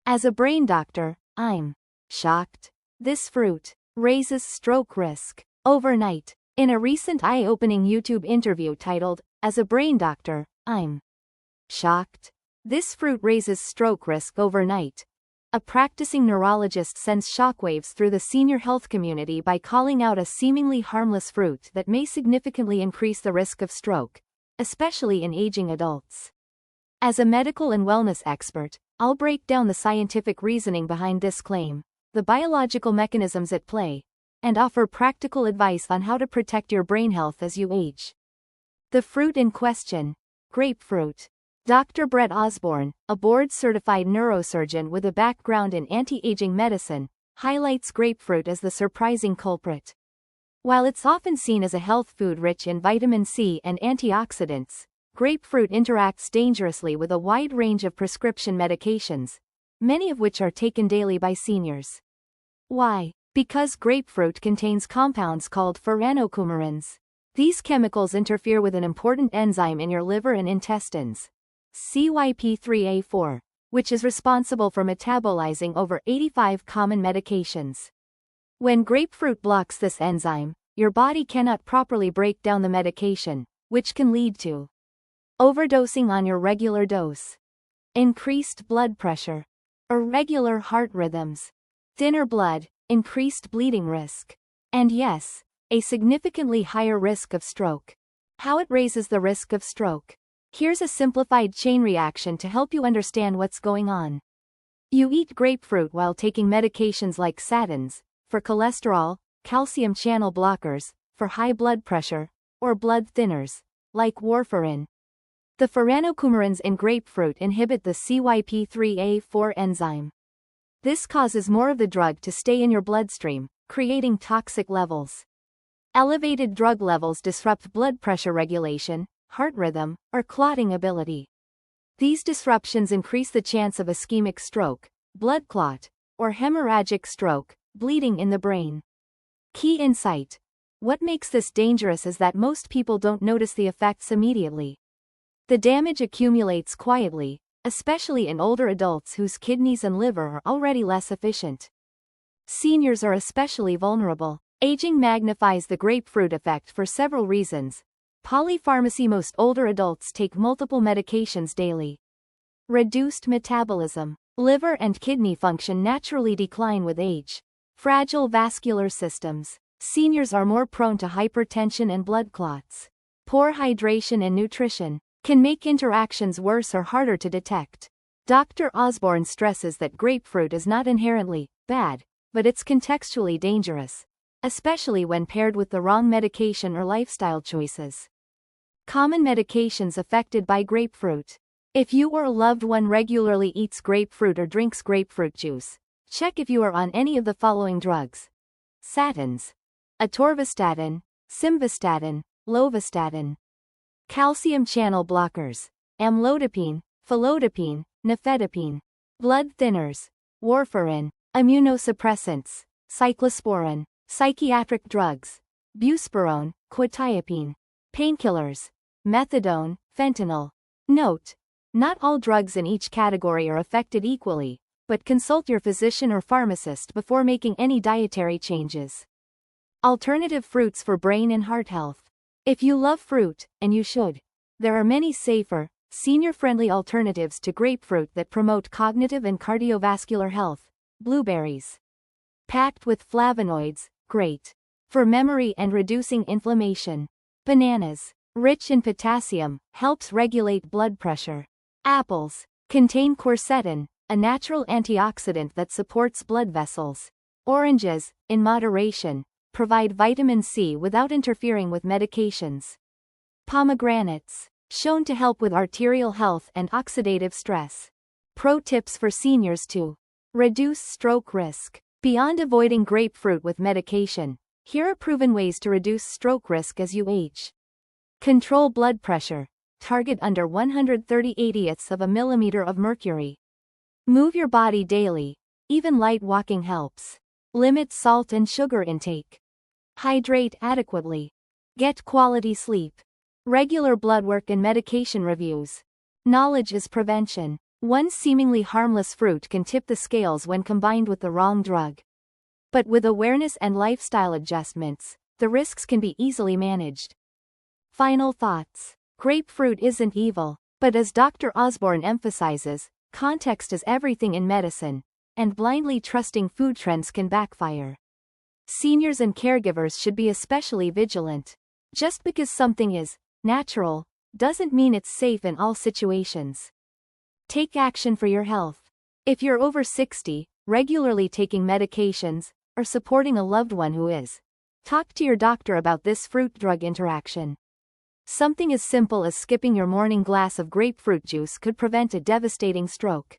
As a brain doctor, I'm shocked. This fruit raises stroke risk overnight. In a recent eye-opening YouTube interview titled, "As a Brain Doctor, I'm shocked. This fruit raises stroke risk overnight," a practicing neurologist sends shockwaves through the senior health community by calling out a seemingly harmless fruit that may significantly increase the risk of stroke, especially in aging adults. As a medical and wellness expert, I'll break down the scientific reasoning behind this claim, the biological mechanisms at play, and offer practical advice on how to protect your brain health as you age. The fruit in question: grapefruit. Dr. Brett Osborn, a board-certified neurosurgeon with a background in anti-aging medicine, highlights grapefruit as the surprising culprit. While it's often seen as a health food rich in vitamin C and antioxidants, grapefruit interacts dangerously with a wide range of prescription medications, many of which are taken daily by seniors. Why? Because grapefruit contains compounds called furanocoumarins. These chemicals interfere with an important enzyme in your liver and intestines, CYP3A4, which is responsible for metabolizing over 85 common medications. When grapefruit blocks this enzyme, your body cannot properly break down the medication, which can lead to overdosing on your regular dose, increased blood pressure, irregular heart rhythms, thinner blood, increased bleeding risk, and yes, a significantly higher risk of stroke. How it raises the risk of stroke. Here's a simplified chain reaction to help you understand what's going on. You eat grapefruit while taking medications like statins, for cholesterol, calcium channel blockers, for high blood pressure, or blood thinners, like warfarin. The furanocoumarins in grapefruit inhibit the CYP3A4 enzyme. This causes more of the drug to stay in your bloodstream, creating toxic levels. Elevated drug levels disrupt blood pressure regulation, heart rhythm, or clotting ability. These disruptions increase the chance of ischemic stroke, blood clot, or hemorrhagic stroke, bleeding in the brain. Key insight: what makes this dangerous is that most people don't notice the effects immediately. The damage accumulates quietly, especially in older adults whose kidneys and liver are already less efficient. Seniors are especially vulnerable. Aging magnifies the grapefruit effect for several reasons. Polypharmacy: most older adults take multiple medications daily. Reduced metabolism. Liver and kidney function naturally decline with age. Fragile vascular systems. Seniors are more prone to hypertension and blood clots. Poor hydration and nutrition can make interactions worse or harder to detect. Dr. Osborn stresses that grapefruit is not inherently bad, but it's contextually dangerous, especially when paired with the wrong medication or lifestyle choices. Common medications affected by grapefruit. If you or a loved one regularly eats grapefruit or drinks grapefruit juice, check if you are on any of the following drugs: statins, atorvastatin, simvastatin, lovastatin. Calcium channel blockers: amlodipine, felodipine, nifedipine. Blood thinners: warfarin. Immunosuppressants: cyclosporin. Psychiatric drugs: buspirone, quetiapine. Painkillers: methadone, fentanyl. Note: not all drugs in each category are affected equally, but consult your physician or pharmacist before making any dietary changes. Alternative fruits for brain and heart health. If you love fruit, and you should, there are many safer, senior-friendly alternatives to grapefruit that promote cognitive and cardiovascular health. Blueberries. Packed with flavonoids, great for memory and reducing inflammation. Bananas. Rich in potassium, helps regulate blood pressure. Apples. Contain quercetin, a natural antioxidant that supports blood vessels. Oranges, in moderation, provide vitamin C without interfering with medications. Pomegranates. Shown to help with arterial health and oxidative stress. Pro tips for seniors to reduce stroke risk. Beyond avoiding grapefruit with medication, here are proven ways to reduce stroke risk as you age. Control blood pressure. Target under 130/80ths of a millimeter of mercury. Move your body daily. Even light walking helps. Limit salt and sugar intake. Hydrate adequately. Get quality sleep. Regular blood work and medication reviews. Knowledge is prevention. One seemingly harmless fruit can tip the scales when combined with the wrong drug. But with awareness and lifestyle adjustments, the risks can be easily managed. Final thoughts. Grapefruit isn't evil, but as Dr. Osborn emphasizes, context is everything in medicine, and blindly trusting food trends can backfire. Seniors and caregivers should be especially vigilant. Just because something is natural doesn't mean it's safe in all situations. Take action for your health. If you're over 60, regularly taking medications, or supporting a loved one who is, talk to your doctor about this fruit-drug interaction. Something as simple as skipping your morning glass of grapefruit juice could prevent a devastating stroke.